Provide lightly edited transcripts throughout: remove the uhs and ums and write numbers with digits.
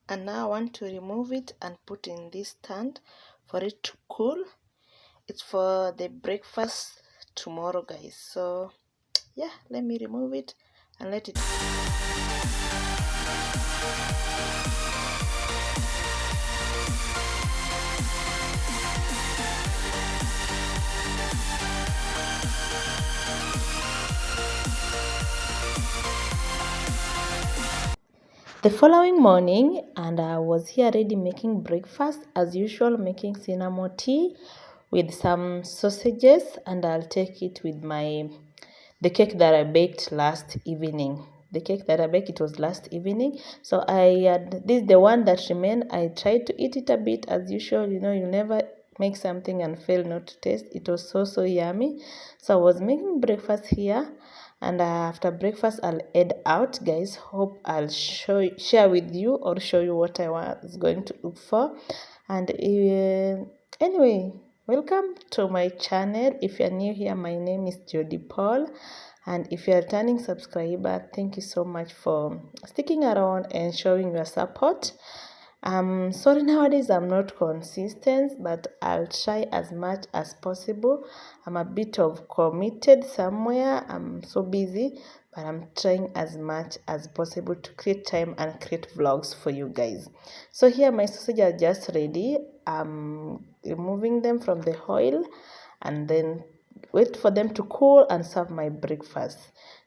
And now I want to remove it and put in this stand for it to cool. It's for the breakfast tomorrow, guys. So yeah, let me remove it and let it. The following morning, and I was here already making breakfast as usual, making cinnamon tea with some sausages, and I'll take it with the cake that I baked last evening. The cake that I baked, it was last evening. So this is the one that remained. I tried to eat it a bit as usual. You know, you never make something and fail not to taste. It was so yummy. So I was making breakfast here, and after breakfast I'll head out, guys. Hope I'll share with you or show you what I was going to look for. And anyway, welcome to my channel. If you're new here, my name is Jodie Paul, and if you're a returning subscriber, thank you so much for sticking around and showing your support. Sorry, nowadays I'm not consistent, but I'll try as much as possible. I'm a bit of committed somewhere. I'm so busy, but I'm trying as much as possible to create time and create vlogs for you guys. So here my sausage are just ready. I'm removing them from the oil and then wait for them to cool and serve my breakfast.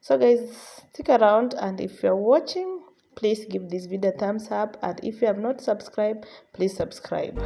So guys, stick around, and if you're watching, please give this video a thumbs up, and if you have not subscribed, please subscribe.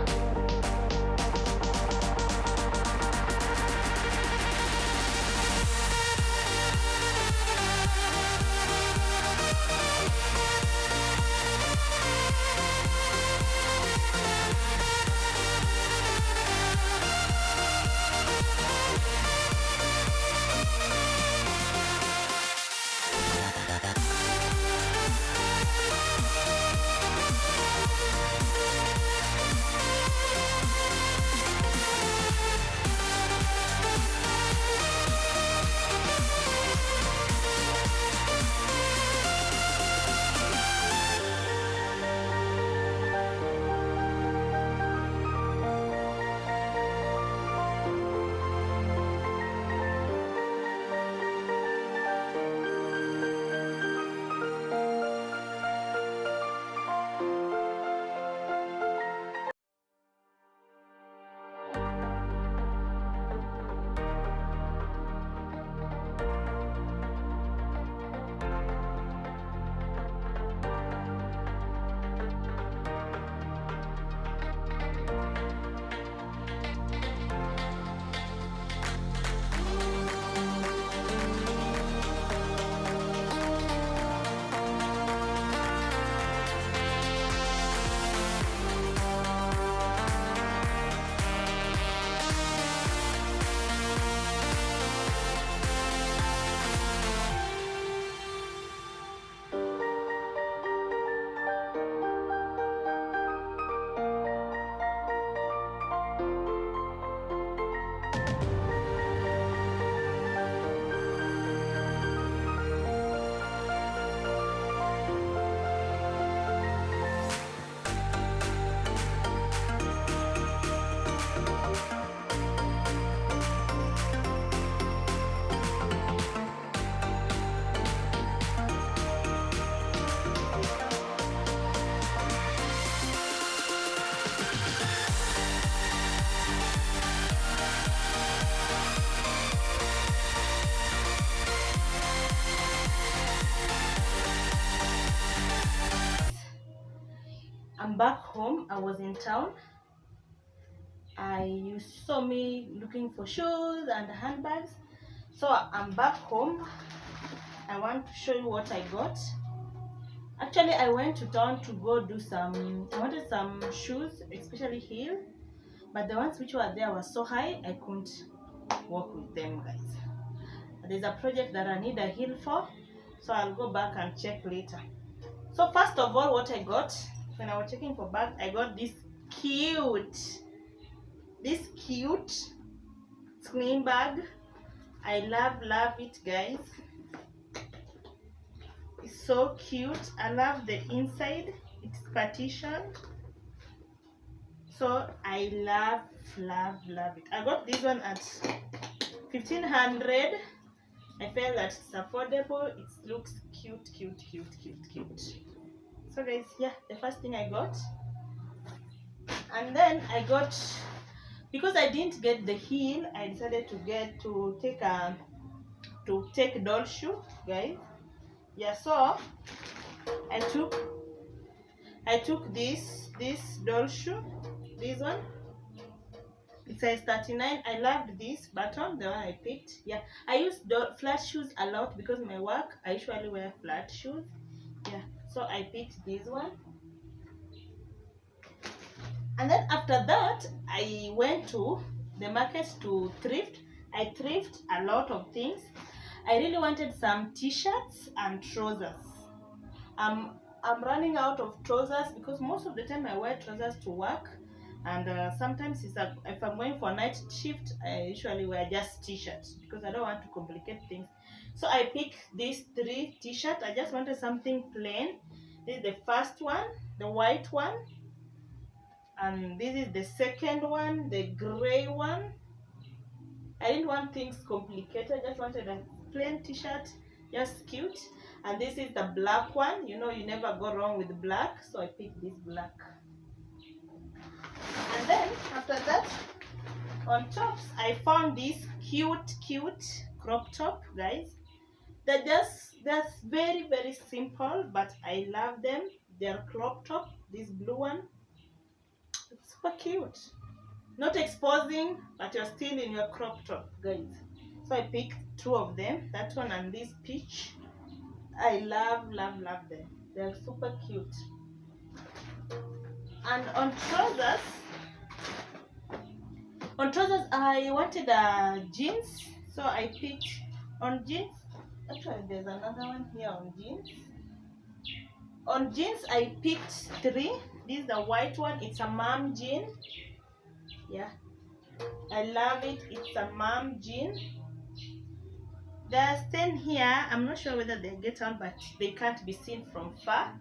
I'm back home. I was in town. You saw me looking for shoes and handbags. So I'm back home. I want to show you what I got. Actually, I went to town to go do I wanted some shoes, especially heel. But the ones which were there were so high, I couldn't walk with them, guys. There's a project that I need a heel for, so I'll go back and check later. So first of all, what I got, when I was checking for bags, I got this cute sling bag. I love it, guys. It's so cute. I love the inside. it's partitioned, so I love it. I got this one at 1500. I felt that it's affordable. It looks cute. So guys, yeah, the first thing I got. And then I got, because I didn't get the heel, I decided to take doll shoe, guys. Yeah, so I took this doll shoe, this one. It says 39. I loved this button, the one I picked. Yeah, I use flat shoes a lot because my work I usually wear flat shoes. Yeah, so I picked this one. And then after that, I went to the market to thrift. I thrift a lot of things. I really wanted some t-shirts and trousers. I'm running out of trousers because most of the time I wear trousers to work, and sometimes if I'm going for night shift, I usually wear just t-shirts because I don't want to complicate things. So I picked these 3 t-shirts. I just wanted something plain. This is the first one, the white one, and this is the second one, the gray one. I didn't want things complicated. I just wanted a plain t-shirt, just cute. And this is the black one. You know, you never go wrong with black, so I picked this black. And then after that, on tops, I found this cute crop top, guys. They're very simple, but I love them. They're crop top. This blue one, it's super cute. Not exposing, but you're still in your crop top, guys. So I picked 2 of them, that one and this peach. I love them. They're super cute. And on trousers I wanted jeans, so I picked on jeans. Actually, there's another one here on jeans. On jeans I picked 3. This is the white one. It's a mom jean. Yeah, I love it. It's a mom jean. There's 10 here. I'm not sure whether they get on, but they can't be seen from far.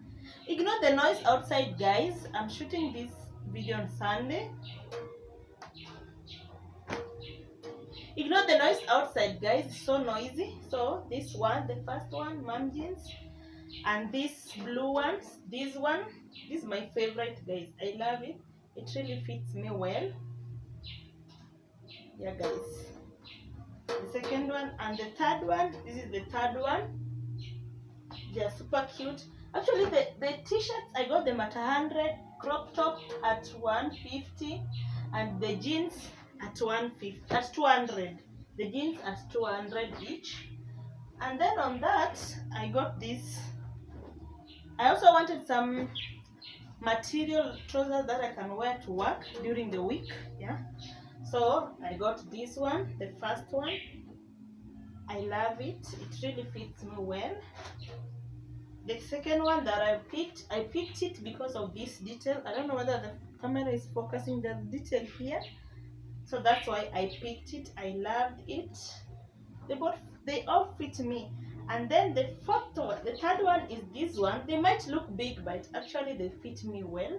Ignore the noise outside, guys. I'm shooting this video on Sunday. Ignore the noise outside, guys. It's so noisy. So this one, the first one, mom jeans, and this blue one, this is my favorite, guys. I love it. It really fits me well. Yeah, guys. The second one and the third one. This is the third one. They're super cute. Actually, the t-shirts I got them at 100, crop top at 150, and the jeans at 200. The jeans at 200 each. And then on that, I got this. I also wanted some material trousers that I can wear to work during the week. Yeah. So I got this one, the first one. I love it. It really fits me well. The second one that I picked it because of this detail. I don't know whether the camera is focusing the detail here, so that's why I picked it. I loved it. They all fit me. And then the third one is this one. They might look big, but actually they fit me well,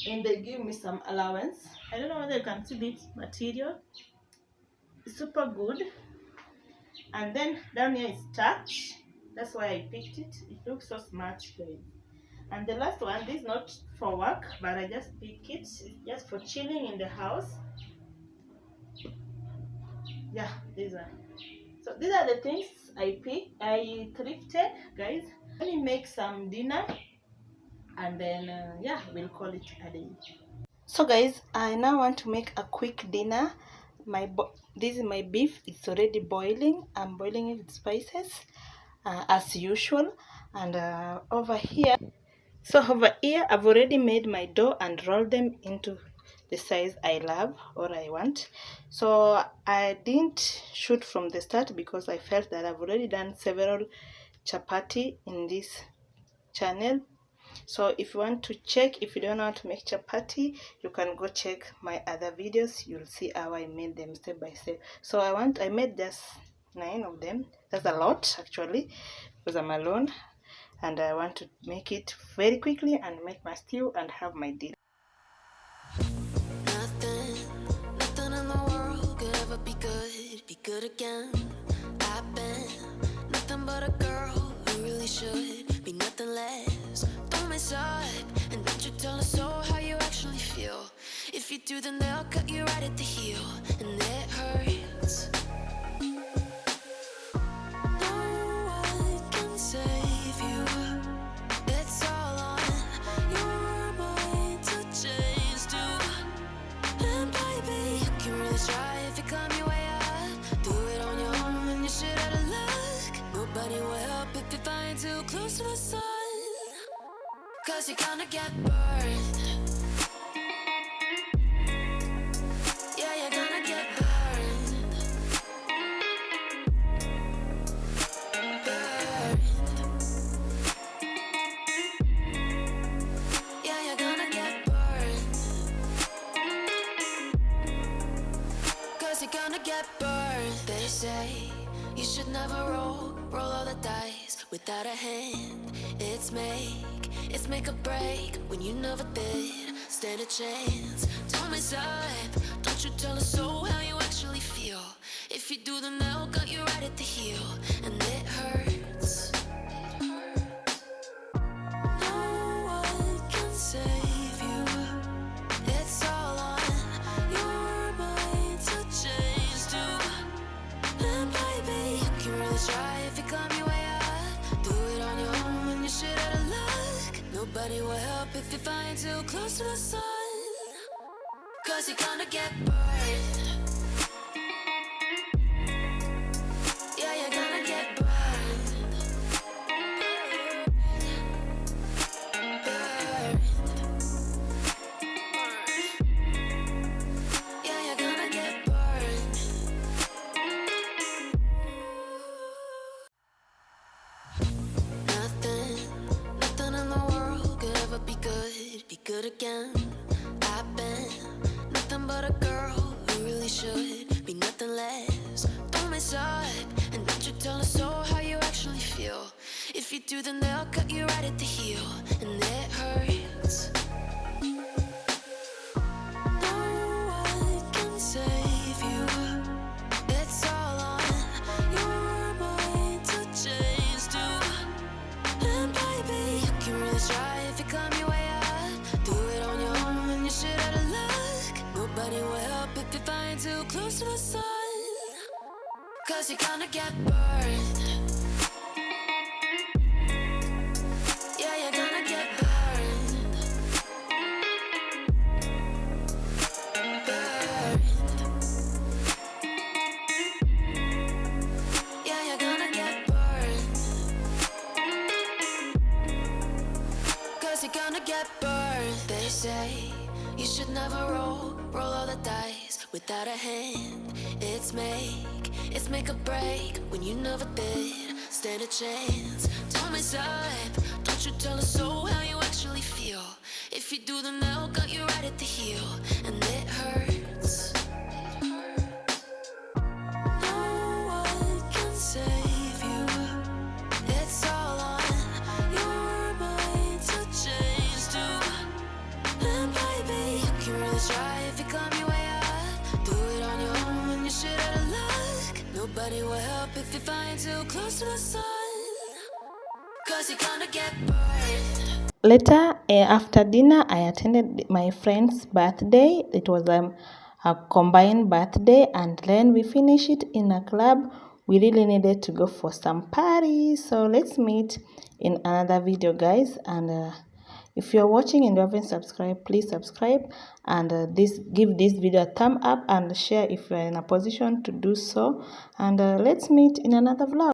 and they give me some allowance. I don't know whether you can see this material. It's super good. And then down here is starch. That's why I picked it. It looks so smart, guys. And the last one, this is not for work, but I just pick it. It's just for chilling in the house. Yeah, this one. So these are the things I thrifted, guys. Let me make some dinner, and then yeah, we'll call it a day. So guys, I now want to make a quick dinner. This is my beef. It's already boiling. I'm boiling it with spices as usual. And over here I've already made my dough and rolled them into the size I love or I want. So I didn't shoot from the start because I felt that I've already done several chapati in this channel. So if you want to check, if you don't know how to make chapati, you can go check my other videos. You'll see how I made them step by step. So I made just 9 of them. That's a lot actually because I'm alone. and I want to make it very quickly and make my stew and have my dinner. Nothing in the world could ever be good again. I've been nothing but a girl who really should be nothing less. Don't mess up, and don't you tell us so how you actually feel. If you do, then they'll cut you right at the heel, and it hurts. No one can save you. It's all on your mind to change too. And baby, you can really try if you climb your way up. Do it on your own and you shit out of luck. Nobody will help if you find too close to the sun. 'Cause you're gonna get burned. Yeah, you're gonna get burned. Burned. Yeah, you're gonna get burned. 'Cause you're gonna get burned. They say you should never roll all the dice without a hand. It's make or break when you never did stand a chance. Don't mess up, don't you tell us so how you actually feel. If you do, then they'll cut you right at the heel, and it hurts. No one can save you. It's all on your mind to change too. And baby, you can really try if you climb your way up. Do it on your own and you shit out of luck. Nobody will help if you find too close to the sun. 'Cause you're gonna get burned. Yeah, you're gonna get burned. Burned. Yeah, you're gonna get burned. Nothing in the world could ever be good again. I've been nothing but a girl who really should be nothing less. Don't mess up, and don't you tell us so how you actually feel. If you do, then they'll cut you right at the heel, and it hurts. No one can save you. It's all on your mind to change too. And baby, you can really try if you climb your way up. Do it on your own and you shit out of luck. Nobody will help if you find too close to the sun. 'Cause you're gonna get burned. Yeah, you're gonna get burned. Burned. Yeah, you're gonna get burned. 'Cause you're gonna get burned. They say you should never roll all the dice without a hand. It's make or break when you never did stand a chance. Don't mess up, don't you tell us so how you actually feel. If you do, then they'll cut you right at the heel, and it hurts. No one can save you. It's all on your mind to change too. And baby, you can really try if you climb your way up. Do it on your own and you shit out of luck. Nobody will help if you find too close to the sun. 'Cause you're gonna get burned. Later, after dinner, I attended my friend's birthday. It was a combined birthday, and then we finished it in a club. We really needed to go for some party. So let's meet in another video, guys. And if you're watching and you haven't subscribed, please subscribe, and give this video a thumb up and share if you're in a position to do so. And let's meet in another vlog.